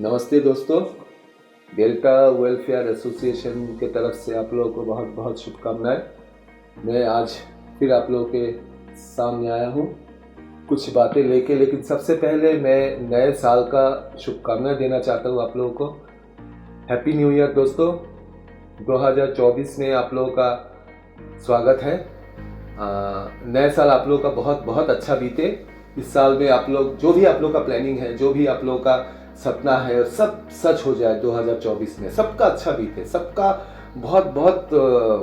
नमस्ते दोस्तों, delta welfare association के तरफ से आप लोगों को बहुत बहुत शुभकामनाएं। मैं आज फिर आप लोगों के सामने आया हूँ कुछ बातें लेके, लेकिन सबसे पहले मैं नए साल का शुभकामनाएं देना चाहता हूँ आप लोगों को। हैप्पी न्यू ईयर दोस्तों। 2024 में आप लोगों का स्वागत है। नए साल आप लोगों का बहुत बहुत अच्छा बीते। इस साल में आप लोग जो भी आप लोग का प्लानिंग है, जो भी आप लोगों का सपना है, सब सच हो जाए। 2024 में सबका अच्छा बीते, सबका बहुत बहुत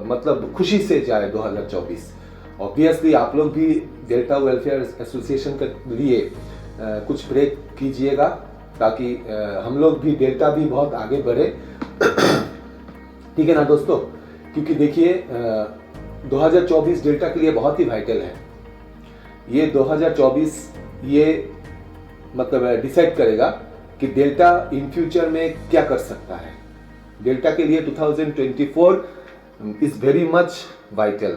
मतलब खुशी से जाए 2024। ऑब्वियसली आप लोग भी डेल्टा वेलफेयर एसोसिएशन के लिए कुछ ब्रेक कीजिएगा, ताकि हम लोग भी डेल्टा भी बहुत आगे बढ़े। ठीक है ना दोस्तों, क्योंकि देखिए 2024 डेल्टा के लिए बहुत ही वाइटल है। ये 2024 ये मतलब डिसाइड करेगा कि डेल्टा इन फ्यूचर में क्या कर सकता है। डेल्टा के लिए 2024 इज वेरी मच वाइटल,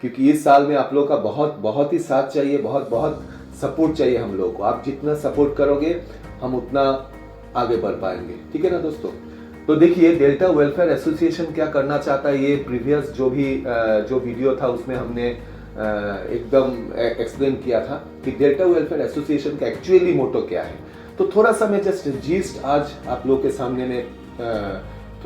क्योंकि इस साल में आप लोग का बहुत बहुत ही साथ चाहिए, बहुत बहुत सपोर्ट चाहिए हम लोग को। आप जितना सपोर्ट करोगे हम उतना आगे बढ़ पाएंगे। ठीक है ना दोस्तों। तो देखिए डेल्टा वेलफेयर एसोसिएशन क्या करना चाहता है, ये प्रीवियस जो वीडियो था उसमें हमने एकदम एक्सप्लेन किया था कि डेल्टा वेलफेयर एसोसिएशन का एक्चुअली मोटो क्या है। तो थोड़ा सा मैं जस्ट जीस्ट आज आप लोग के सामने में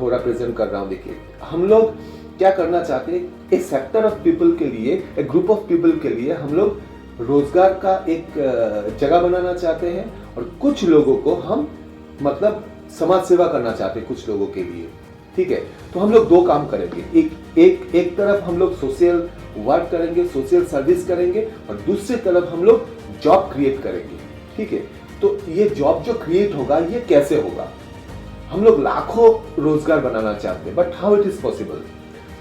थोड़ा प्रेजेंट कर रहा हूँ। देखिए हम लोग क्या करना चाहते हैं, एक सेक्टर ऑफ पीपल के लिए, एक ग्रुप ऑफ पीपल के लिए हम लोग रोजगार का एक जगह बनाना चाहते हैं, और कुछ लोगों को हम मतलब समाज सेवा करना चाहते हैं कुछ लोगों के लिए। ठीक है, तो हम लोग दो काम करेंगे। एक तरफ हम लोग सोशल वर्क करेंगे, सोशल सर्विस करेंगे, और दूसरी तरफ हम लोग जॉब क्रिएट करेंगे। ठीक है, तो ये जॉब जो क्रिएट होगा ये कैसे होगा। हम लोग लाखों रोजगार बनाना चाहते हैं, but how it is possible.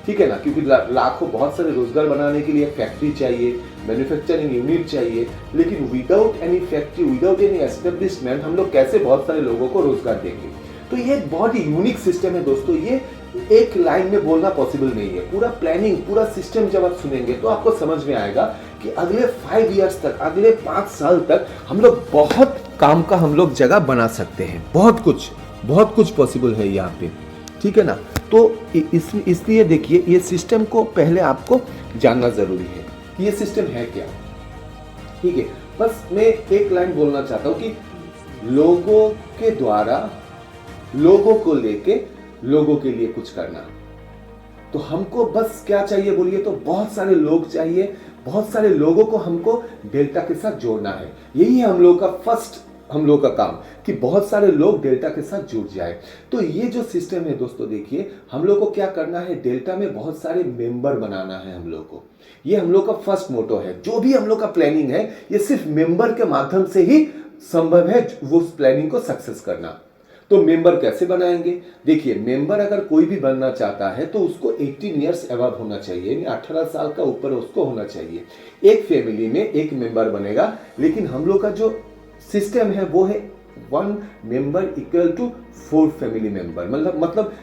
ठीक है ना, क्योंकि लाखों बहुत सारे रोजगार बनाने के लिए फैक्ट्री चाहिए, मैन्युफैक्चरिंग यूनिट चाहिए, लेकिन without any factory, without any establishment हम लोग कैसे बहुत सारे लोगों को रोजगार देंगे। तो ये बहुत ही यूनिक सिस्टम है दोस्तों। ये एक लाइन में बोलना पॉसिबल नहीं है। पूरा प्लानिंग, पूरा सिस्टम जब आप सुनेंगे तो आपको समझ में आएगा कि अगले 5 इयर्स तक, अगले 5 साल तक हम लोग बहुत काम का हम लोग जगह बना सकते हैं। बहुत कुछ पॉसिबल है यहाँ पे। ठीक है ना। तो इसलिए देखिए ये सिस्टम को पहले आपको जानना जरूरी है कि ये सिस्टम है क्या। ठीक है, बस मैं एक लाइन बोलना चाहता हूँ कि लोगों के द्वारा लोगों को लेके लोगों के लिए कुछ करना। तो हमको बस क्या चाहिए बोलिए तो बहुत सारे लोग चाहिए, बहुत सारे लोगों को हमको डेल्टा के साथ जोड़ना है। यही है हम लोग का फर्स्ट का काम, कि बहुत सारे लोग डेल्टा के साथ जुड़ जाए। तो ये जो सिस्टम है दोस्तों, देखिए हम लोग को क्या करना है, डेल्टा में बहुत सारे मेंबर बनाना है हम लोग को। ये हम लोग का फर्स्ट मोटो है। जो भी हम लोग का प्लानिंग है ये सिर्फ मेंबर के माध्यम से ही संभव है, वो उस प्लानिंग को सक्सेस करना। तो मेंबर कैसे बनाएंगे, देखिए मेंबर अगर कोई भी बनना चाहता है तो उसको 18 इयर्स अबव होना चाहिए, यानी 18 साल का ऊपर उसको होना चाहिए। एक फैमिली में एक मेंबर बनेगा, लेकिन हम लोग का जो सिस्टम है वो है 1 member equal to 4 family member. मतलब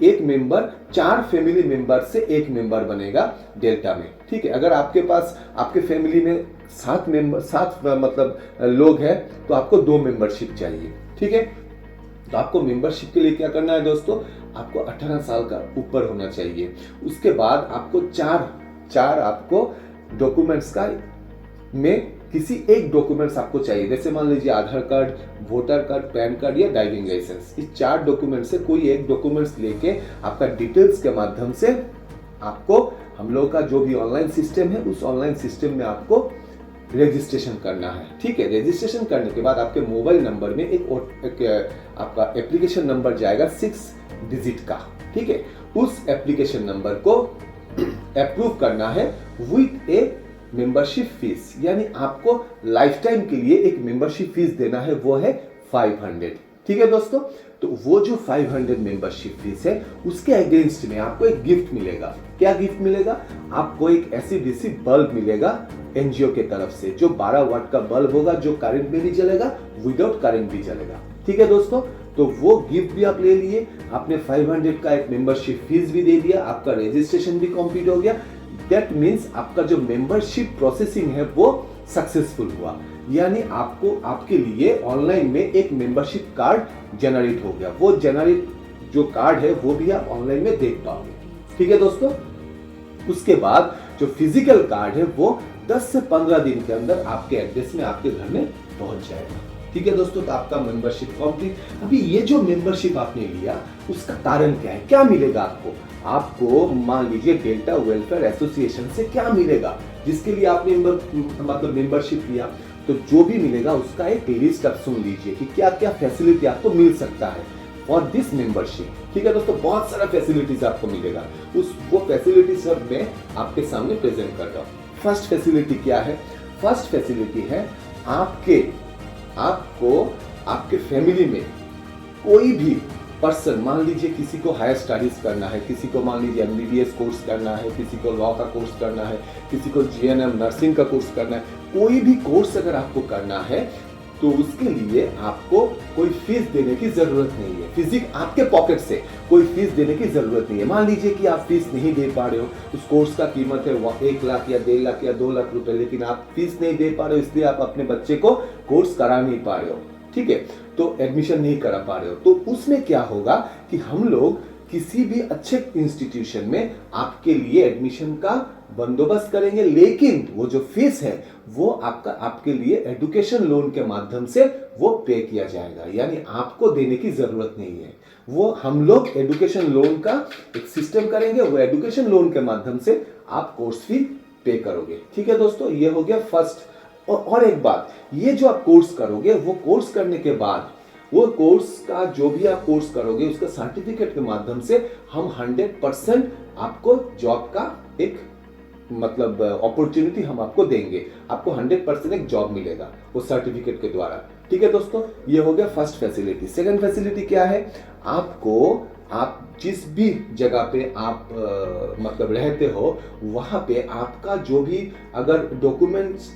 एक मेंबर 4 फैमिली मेंबर से एक मेंबर बनेगा डेल्टा में। ठीक है, अगर आपके पास आपके फैमिली में 7 मतलब लोग हैं तो आपको 2 मेंबरशिप चाहिए। ठीक है, तो आपको मेंबरशिप के लिए क्या करना है दोस्तों, आपको 18 साल का ऊपर होना चाहिए। उसके बाद आपको चार आपको डॉक्यूमेंट्स का में किसी एक डॉक्यूमेंट्स आपको चाहिए। जैसे मान लीजिए Aadhaar card, voter card, PAN card या ड्राइविंग लाइसेंस। इस 4 डॉक्यूमेंट से कोई एक डॉक्यूमेंट्स लेके आपका डिटेल्स के माध्यम से आपको हम लोग का जो भी ऑनलाइन सिस्टम है उस ऑनलाइन सिस्टम में आपको रजिस्ट्रेशन करना है। ठीक है, रजिस्ट्रेशन करने के बाद आपके मोबाइल नंबर में एक आपका एप्लीकेशन नंबर जाएगा 6 डिजिट का। ठीक है, उस एप्लीकेशन नंबर को अप्रूव करना है विद ए मेंबरशिप फीस, यानी आपको लाइफ टाइम के लिए एक मेंबरशिप फीस देना है, वो है 500। ठीक है दोस्तों, तो वो जो 500 मेंबरशिप फीस है उसके अगेंस्ट में आपको एक गिफ्ट मिलेगा। क्या गिफ्ट मिलेगा, आपको एक एसी-डीसी बल्ब मिलेगा एनजीओ के तरफ से, जो 12 वाट का बल्ब होगा, जो करंट में भी चलेगा, विदाउट करंट भी चलेगा। ठीक है दोस्तों, तो वो गिफ्ट भी आप ले लिए, आपने 500 का एक मेंबरशिप फीस भी दे दिया, आपका रजिस्ट्रेशन भी कंप्लीट हो गया। दैट मीन्स आपका जो मेंबरशिप प्रोसेसिंग है वो सक्सेसफुल हुआ। यानी आपको आपके लिए ऑनलाइन में एक मेंबरशिप कार्ड जनरेट हो गया। वो जनरेट जो कार्ड है वो भी आप ऑनलाइन में देख पाओगे। ठीक है दोस्तों, उसके बाद जो फिजिकल कार्ड है वो 10 से 15 दिन के अंदर आपके एड्रेस में, आपके घर में पहुंच जाएगा। ठीक है दोस्तों, तो आपका मेंबरशिप कंप्लीट। अभी ये जो मेंबरशिप आपने लिया उसका कारण क्या है, क्या मिलेगा आपको? आपको मान लीजिए डेल्टा वेलफेयर एसोसिएशन से क्या मिलेगा, जिसके लिए आपने मतलब मेंबरशिप लिया, तो जो भी मिलेगा उसका एक लिस्ट आप सुन लीजिए कि क्या क्या फैसिलिटी आपको मिल सकता है फॉर दिस मेंबरशिप। ठीक है दोस्तों, बहुत सारा फैसिलिटीज आपको मिलेगा। वो फैसिलिटी सब मैं आपके सामने प्रेजेंट कर रहा हूँ। फर्स्ट फैसिलिटी क्या है? फर्स्ट फैसिलिटी है आपको आपके फैमिली में कोई भी पर्सन, मान लीजिए किसी को हायर स्टडीज करना है, किसी को मान लीजिए MBBS कोर्स करना है, किसी को लॉ का कोर्स करना है, किसी को GNM नर्सिंग का कोर्स करना है, कोई भी कोर्स अगर आपको करना है तो उसके लिए आपको कोई फीस देने की जरूरत नहीं है। फिजिक आपके पॉकेट से कोई फीस देने की जरूरत नहीं है। मान लीजिए कि आप फीस नहीं दे पा रहे हो, उस कोर्स का कीमत है 1 लाख या 1.5 लाख या 2 लाख रुपए, लेकिन आप फीस नहीं दे पा रहे हो, इसलिए आप अपने बच्चे को कोर्स करा नहीं पा रहे हो। ठीक है, तो एडमिशन नहीं करा पा रहे हो, तो उसमें क्या होगा कि हम लोग किसी भी अच्छे इंस्टीट्यूशन में आपके लिए एडमिशन का बंदोबस्त करेंगे, लेकिन वो जो फीस है वो आपके लिए एजुकेशन लोन के माध्यम से वो पे किया जाएगा, यानी आपको देने की जरूरत नहीं है। वो हम लोग एजुकेशन लोन का एक सिस्टम करेंगे, वो एजुकेशन लोन के माध्यम से आप कोर्स फी पे करोगे। ठीक है दोस्तों, ये हो गया फर्स्ट। और एक बात, ये जो आप कोर्स करोगे, वो कोर्स करने के बाद वो कोर्स का जो भी आप कोर्स करोगे उसका सर्टिफिकेट के माध्यम से हम 100% आपको जॉब का एक मतलब अपॉर्चुनिटी हम आपको देंगे। आपको 100% एक जॉब मिलेगा वो सर्टिफिकेट के द्वारा। ठीक है दोस्तों, ये हो गया फर्स्ट फैसिलिटी। सेकंड फैसिलिटी क्या है? आप जिस भी जगह पे आप मतलब रहते हो वहां पे आपका जो भी अगर डॉक्यूमेंट्स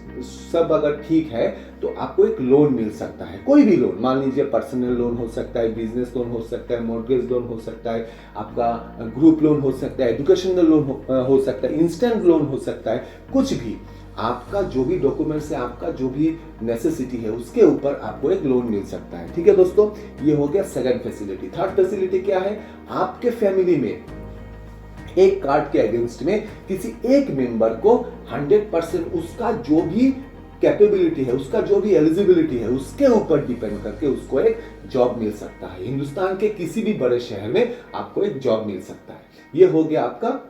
सब अगर ठीक है तो आपको एक लोन मिल सकता है। कोई भी लोन, मान लीजिए पर्सनल लोन हो सकता है, बिजनेस लोन हो सकता है, मॉर्गेज लोन हो सकता है, आपका ग्रुप लोन हो सकता है, एजुकेशनल लोन हो सकता है, इंस्टेंट लोन हो सकता है, कुछ भी आपका जो भी डॉक्यूमेंट्स है, आपका जो भी नेसेसिटी है, उसके ऊपर आपको एक लोन मिल सकता है। ठीक है दोस्तों, ये हो गया सेकंड फैसिलिटी। थर्ड फैसिलिटी क्या है? आपके फैमिली में एक कार्ड के अगेंस्ट में किसी एक मेंबर को 100% उसका जो भी कैपेबिलिटी है, उसका जो भी एलिजिबिलिटी है, उसके ऊपर डिपेंड करके उसको एक जॉब मिल सकता है। हिंदुस्तान के किसी भी बड़े शहर में आपको एक जॉब मिल सकता है। ये हो गया आपका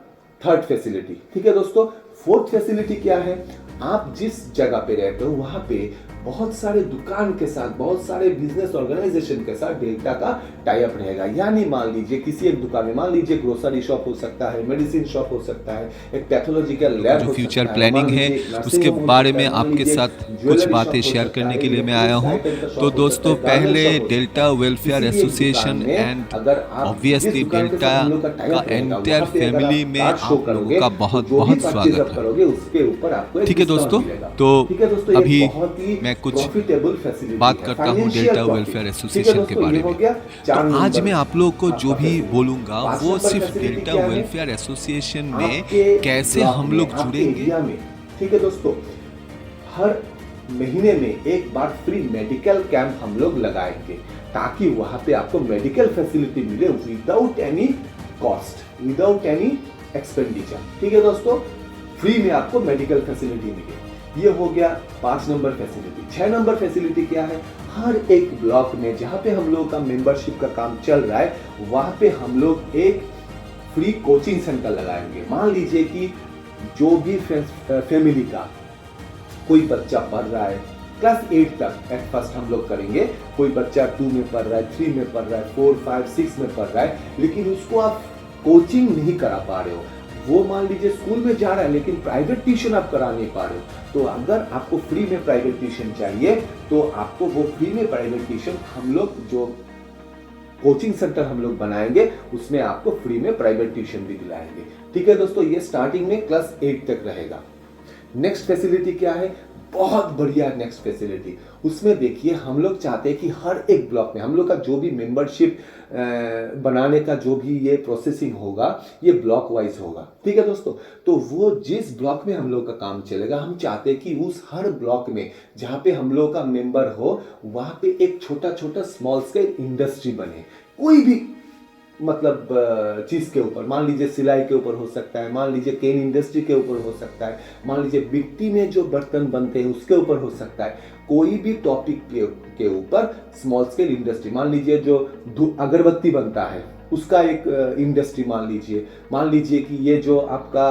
थर्ड फैसिलिटी। ठीक है दोस्तों, फोर्थ फैसिलिटी क्या है? आप जिस जगह पे रहते हो वहां पे बहुत सारे दुकान के साथ, बहुत सारे बिजनेस ऑर्गेनाइजेशन के साथ डेल्टा का टाई अप रहेगा। यानी मान लीजिए किसी एक दुकान में, मान लीजिए ग्रोसरी शॉप हो सकता है, मेडिसिन शॉप हो सकता है, एक पैथोलॉजिकल लैब जो हो फ्यूचर सकता है, प्लानिंग है उसके बारे में आपके साथ कुछ बातें शेयर करने के लिए मैं आया हूं। तो दोस्तों, पहले delta welfare association and obviously delta का एंटायर फैमिली में आप लोगों का बहुत बहुत स्वागत है। ठीक है दोस्तों, तो अभी मैं कुछ बात करता हूँ डेल्टा वेलफेयर एसोसिएशन के बारे में। तो आज मैं आप लोगों को जो भी बोलूँगा वो सिर्फ डेल्टा वेलफेयर एसोसिएशन में कैसे हम लोग जुड़ेंगे। ठीक है दोस्तों, हर महीने में एक बार फ्री मेडिकल कैंप हम लोग लगाएंगे ताकि वहां पे आपको मेडिकल फैसिलिटी मिले without any cost, without any expenditure. ठीक है दोस्तों, फ्री में आपको मेडिकल फैसिलिटी मिले। ये हो गया 5 नंबर फैसिलिटी। 6 नंबर फैसिलिटी क्या है? हर एक ब्लॉक में जहां पे हम लोग का मेंबरशिप का काम चल रहा है वहां पे हम लोग एक फ्री कोचिंग सेंटर लगाएंगे। मान लीजिए कि जो भी फैमिली का कोई बच्चा पढ़ रहा है क्लास 8 तक एट फर्स्ट हम लोग करेंगे, कोई बच्चा 2 में पढ़ रहा है, 3 में पढ़ रहा है, 4, 5, 6 में पढ़ रहा है, लेकिन उसको आप कोचिंग नहीं करा पा रहे हो, वो मान लीजिए स्कूल में जा रहा है लेकिन प्राइवेट ट्यूशन आप करा नहीं पा रहे हो, तो अगर आपको फ्री में प्राइवेट ट्यूशन चाहिए तो आपको वो फ्री में प्राइवेट ट्यूशन हम लोग जो कोचिंग सेंटर हम लोग बनाएंगे उसमें आपको फ्री में प्राइवेट ट्यूशन भी दिलाएंगे। ठीक है दोस्तों, ये स्टार्टिंग में क्लास 8 तक रहेगा। नेक्स्ट फैसिलिटी क्या है, बहुत बढ़िया नेक्स्ट फैसिलिटी। उसमें देखिए हम लोग चाहते हैं कि हर एक ब्लॉक में हम लोग का जो भी मेंबरशिप बनाने का जो भी ये प्रोसेसिंग होगा ये ब्लॉक वाइज होगा, ठीक है दोस्तों। तो वो जिस ब्लॉक में हम लोग का काम चलेगा, हम चाहते हैं कि उस हर ब्लॉक में जहाँ पे हम लोग का मेंबर हो वहाँ पे एक छोटा छोटा स्मॉल स्केल इंडस्ट्री बने। कोई भी मतलब चीज़ के ऊपर, मान लीजिए सिलाई के ऊपर हो सकता है, मान लीजिए केन इंडस्ट्री के ऊपर हो सकता है, मान लीजिए मिट्टी में जो बर्तन बनते हैं उसके ऊपर हो सकता है। कोई भी टॉपिक के ऊपर स्मॉल स्केल इंडस्ट्री, मान लीजिए जो अगरबत्ती बनता है उसका एक इंडस्ट्री मान लीजिए कि ये जो आपका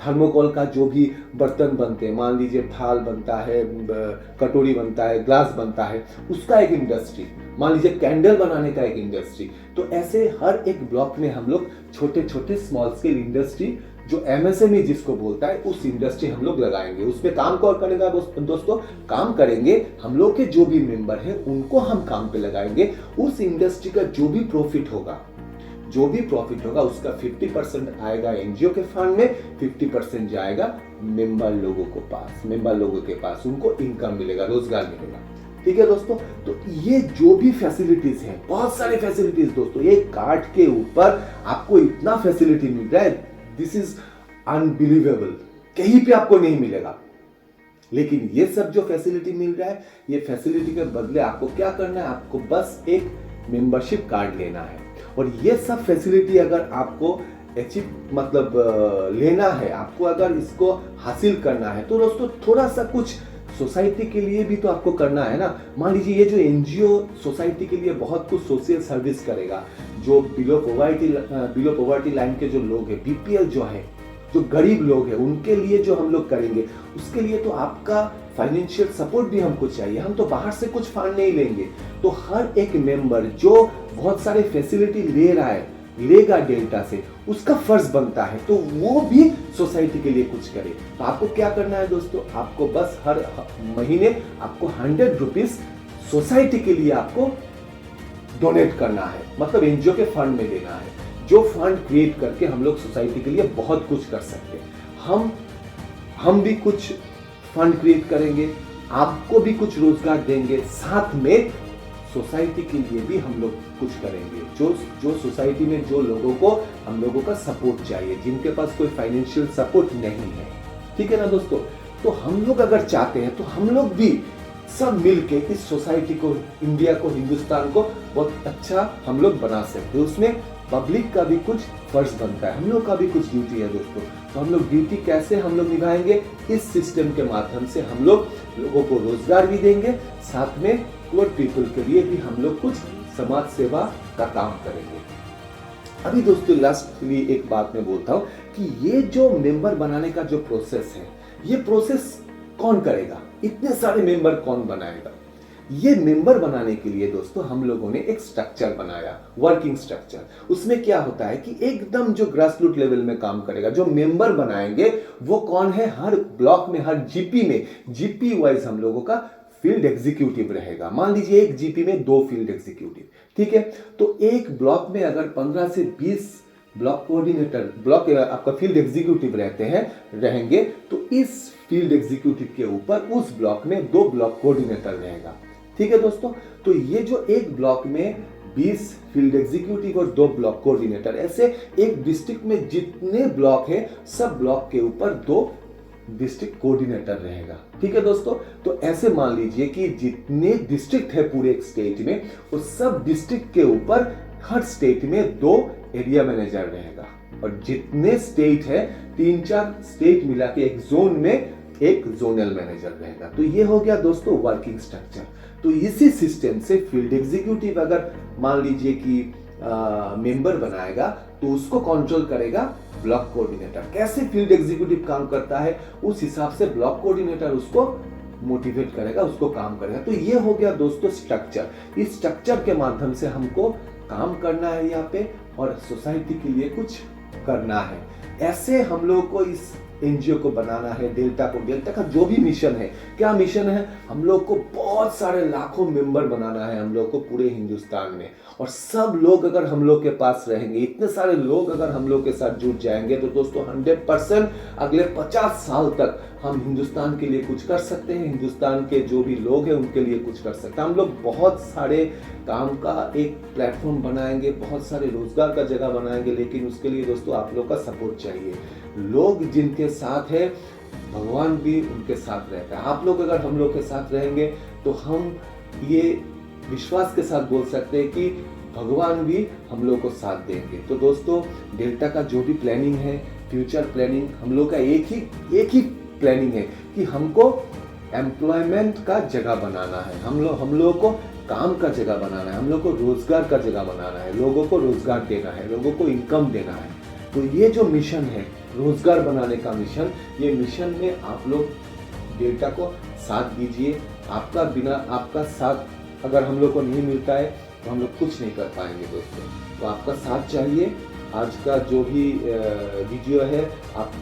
थर्मोकोल का जो भी बर्तन बनते हैं, मान लीजिए थाल बनता है, कटोरी बनता है, ग्लास बनता है, उसका एक इंडस्ट्री, मान लीजिए कैंडल बनाने का एक इंडस्ट्री। तो ऐसे हर एक ब्लॉक में हम लोग छोटे छोटे स्मॉल स्केल इंडस्ट्री, जो एमएसएमई जिसको बोलता है, उस इंडस्ट्री हम लोग लगाएंगे। उसमें काम कौन करेगा दोस्तों, काम करेंगे हम लोग के जो भी मेंबर हैं उनको हम काम पे लगाएंगे। उस इंडस्ट्री का जो भी प्रॉफिट होगा उसका 50% आएगा एनजीओ के फंड में, 50% जाएगा मेंबर लोगों के पास, उनको इनकम मिलेगा, रोजगार मिलेगा, ठीक है दोस्तों। तो ये जो भी फैसिलिटीज हैं, बहुत सारे फैसिलिटीज दोस्तों, ये कार्ड के ऊपर आपको इतना फैसिलिटी मिल रहा है, दिस इज अनबिलीवेबल, कहीं पे आपको नहीं मिलेगा। लेकिन ये सब जो फैसिलिटी मिल रहा है, ये फैसिलिटी के बदले आपको क्या करना है, आपको बस एक मेंबरशिप कार्ड लेना है। और ये सब फैसिलिटी अगर आपको लेना है, आपको अगर इसको हासिल करना है, तो दोस्तों थोड़ा सा कुछ सोसाइटी के लिए भी तो आपको करना है ना। मान लीजिए ये जो एनजीओ सोसाइटी के लिए बहुत कुछ सोशल सर्विस करेगा, जो बिलो पॉवर्टी लाइन के जो लोग हैं, बीपीएल जो है, जो गरीब लोग हैं, उनके लिए जो हम लोग करेंगे, उसके लिए तो आपका फाइनेंशियल सपोर्ट भी हमको चाहिए। हम तो बाहर से कुछ फंड नहीं लेंगे। तो हर एक मेंबर जो बहुत सारे फैसिलिटी लेगा डेल्टा से, उसका फर्ज बनता है तो वो भी सोसाइटी के लिए कुछ करे। तो आपको क्या करना है दोस्तों, आपको बस हर महीने आपको 100 रुपीज सोसाइटी के लिए आपको डोनेट करना है, मतलब एनजीओ के फंड में देना है, जो फंड क्रिएट करके हम लोग सोसाइटी के लिए बहुत कुछ कर सकते हैं। हम भी कुछ फंड क्रिएट करेंगे, आपको भी कुछ रोजगार देंगे, साथ में सोसाइटी के लिए भी हम लोग कुछ करेंगे। जो सोसाइटी में जो लोगों को हम लोगों का सपोर्ट चाहिए, जिनके पास कोई फाइनेंशियल सपोर्ट नहीं है, ठीक है ना दोस्तों। तो हम लोग अगर चाहते हैं तो हम लोग भी सब मिलके इस सोसाइटी को, इंडिया को, हिंदुस्तान को बहुत अच्छा हम लोग बना सकते हैं। उसमें पब्लिक का भी कुछ फर्ज बनता है, हम लोग का भी कुछ ड्यूटी है दोस्तों। तो हम लोग ड्यूटी कैसे हम लोग निभाएंगे, इस सिस्टम के माध्यम से हम लोगों को रोजगार भी देंगे, साथ में पुअर पीपल के लिए भी हम लोग कुछ समाज सेवा का काम करेंगे। अभी दोस्तों लास्टली एक बात मैं बोलता हूँ कि ये जो मेंबर बनाने का जो प्रोसेस है, ये प्रोसेस कौन करेगा, इतने सारे मेंबर कौन बनाएगा। ये मेंबर बनाने के लिए दोस्तों हम लोगों ने एक स्ट्रक्चर बनाया, वर्किंग स्ट्रक्चर। उसमें क्या होता है कि एकदम जो ग्रास रूट लेवल में काम करेगा, जो मेंबर बनाएंगे वो कौन है, हर ब्लॉक में, हर जीपी वाइज हम लोगों का फील्ड एग्जीक्यूटिव रहेगा। मान लीजिए एक जीपी में 2 फील्ड एग्जीक्यूटिव, ठीक है। तो एक ब्लॉक में अगर 15 से 20 ब्लॉक कोऑर्डिनेटर, आपका फील्ड एग्जीक्यूटिव रहेंगे, तो इस फील्ड एग्जीक्यूटिव के ऊपर उस ब्लॉक में 2 ब्लॉक कोऑर्डिनेटर रहेगा, ठीक है दोस्तों। तो ये जो एक ब्लॉक में 20 फील्ड एग्जीक्यूटिव और 2 ब्लॉक कोऑर्डिनेटर, ऐसे एक डिस्ट्रिक्ट में जितने ब्लॉक है, सब ब्लॉक के ऊपर 2 डिस्ट्रिक्ट कोऑर्डिनेटर रहेगा, ठीक है दोस्तों। तो ऐसे मान लीजिए कि जितने डिस्ट्रिक्ट है पूरे एक स्टेट में, उस सब डिस्ट्रिक्ट के ऊपर हर स्टेट में 2 एरिया मैनेजर रहेगा, और जितने स्टेट है 3-4 स्टेट मिला के एक जोन में एक जोनल मैनेजर रहेगा। तो ये हो गया दोस्तों वर्किंग स्ट्रक्चर। तो इसी सिस्टम से फील्ड एग्जीक्यूटिव अगर मान लीजिए कि मेंबर बनाएगा, तो उसको कंट्रोल करेगा ब्लॉक कोऑर्डिनेटर। कैसे फील्ड एग्जीक्यूटिव काम करता है, उस हिसाब से ब्लॉक कोऑर्डिनेटर उसको मोटिवेट करेगा, उसको काम करेगा। तो ये हो गया दोस्तों स्ट्रक्चर। इस स्ट्रक्चर के माध्यम से हमको काम करना है यहाँ पे, और सोसाइटी के लिए कुछ करना है। ऐसे हम लोग को इस एनजीओ को बनाना है, डेल्टा का जो भी मिशन है, क्या मिशन है, हम लोग को बहुत सारे लाखों मेंबर बनाना है हम लोग को पूरे हिंदुस्तान में। और सब लोग अगर हम लोग के पास रहेंगे, इतने सारे लोग अगर हम लोग के साथ जुड़ जाएंगे, तो दोस्तों 100% अगले 50 साल तक हम हिंदुस्तान के लिए कुछ कर सकते हैं। हिंदुस्तान के जो भी लोग हैं उनके लिए कुछ कर सकते हैं। हम लोग बहुत सारे काम का एक प्लेटफॉर्म बनाएंगे, बहुत सारे रोजगार का जगह बनाएंगे, लेकिन उसके लिए दोस्तों आप लोग का सपोर्ट चाहिए। लोग जिनके साथ है, भगवान भी उनके साथ रहता है। आप लोग अगर हम लोग के साथ रहेंगे तो हम ये विश्वास के साथ बोल सकते हैं कि भगवान भी हम लोग को साथ देंगे। तो दोस्तों, डेल्टा का जो भी प्लानिंग है, फ्यूचर प्लानिंग, हम लोग का एक ही प्लानिंग है कि हमको एम्प्लॉयमेंट का जगह बनाना है, हम लोग को काम का जगह बनाना है, हम लोग को रोजगार का जगह बनाना है, लोगों को रोजगार देना है, लोगों को इनकम देना है। तो ये जो मिशन है, रोजगार बनाने का मिशन, ये मिशन में आप लोग डेल्टा को साथ दीजिए। आपका साथ अगर हम लोग को नहीं मिलता है तो हम लोग कुछ नहीं कर पाएंगे दोस्तों। तो आपका साथ चाहिए। आज का जो भी वीडियो है आप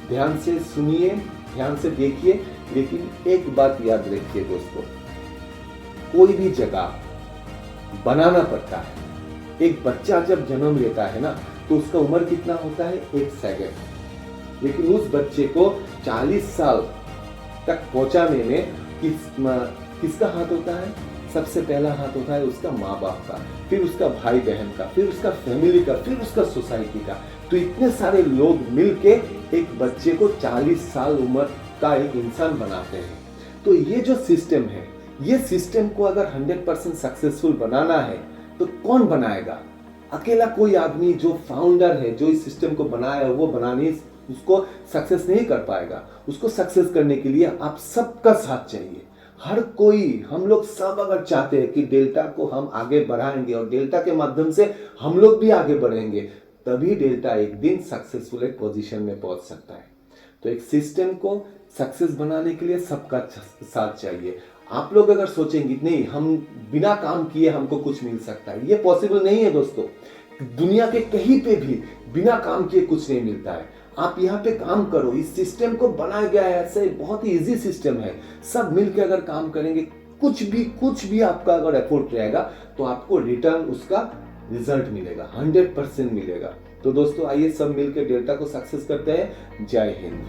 ध्यान से सुनिए, ध्यान से देखिए, लेकिन एक बात याद रखिए दोस्तों, कोई भी जगह बनाना पड़ता है। एक बच्चा जब जन्म लेता है ना, तो उसका उम्र कितना होता है, 1 सेकंड। लेकिन उस बच्चे को 40 साल तक पहुंचाने में किसका हाथ होता है? सबसे पहला हाथ होता है उसका माँ बाप का, फिर उसका भाई बहन का, फिर उसका फैमिली का, फिर उसका सोसाइटी का। तो इतने सारे लोग मिलके एक बच्चे को 40 साल उम्र का एक इंसान बनाते हैं। तो ये जो सिस्टम है, ये सिस्टम को अगर 100% सक्सेसफुल बनाना है तो कौन बनाएगा? अकेला कोई आदमी जो फाउंडर है, जो इस सिस्टम को बनाया है, वो बनाने उसको सक्सेस नहीं कर पाएगा। उसको सक्सेस करने के लिए आप सबका साथ चाहिए। हर कोई, हम लोग सब अगर चाहते हैं कि डेल्टा को हम आगे बढ़ाएंगे और डेल्टा के माध्यम से हम लोग भी आगे बढ़ेंगे, तभी डेल्टा एक दिन सक्सेसफुल एक पोजीशन में पहुंच सकता है। तो एक सिस्टम को सक्सेस बनाने के लिए सबका साथ चाहिए। आप लोग अगर सोचेंगे नहीं, हम बिना काम किए हमको कुछ मिल सकता है, ये पॉसिबल नहीं है दोस्तों। दुनिया के कहीं पे भी बिना काम किए कुछ नहीं मिलता है। आप यहाँ पे काम करो, इस सिस्टम को बनाया गया है ऐसे, बहुत ही इजी सिस्टम है। सब मिलकर अगर काम करेंगे, कुछ भी आपका अगर एफर्ट रहेगा तो आपको रिटर्न उसका रिजल्ट मिलेगा, 100% मिलेगा। तो दोस्तों आइए सब मिलकर डेल्टा को सक्सेस करते हैं। जय हिंद।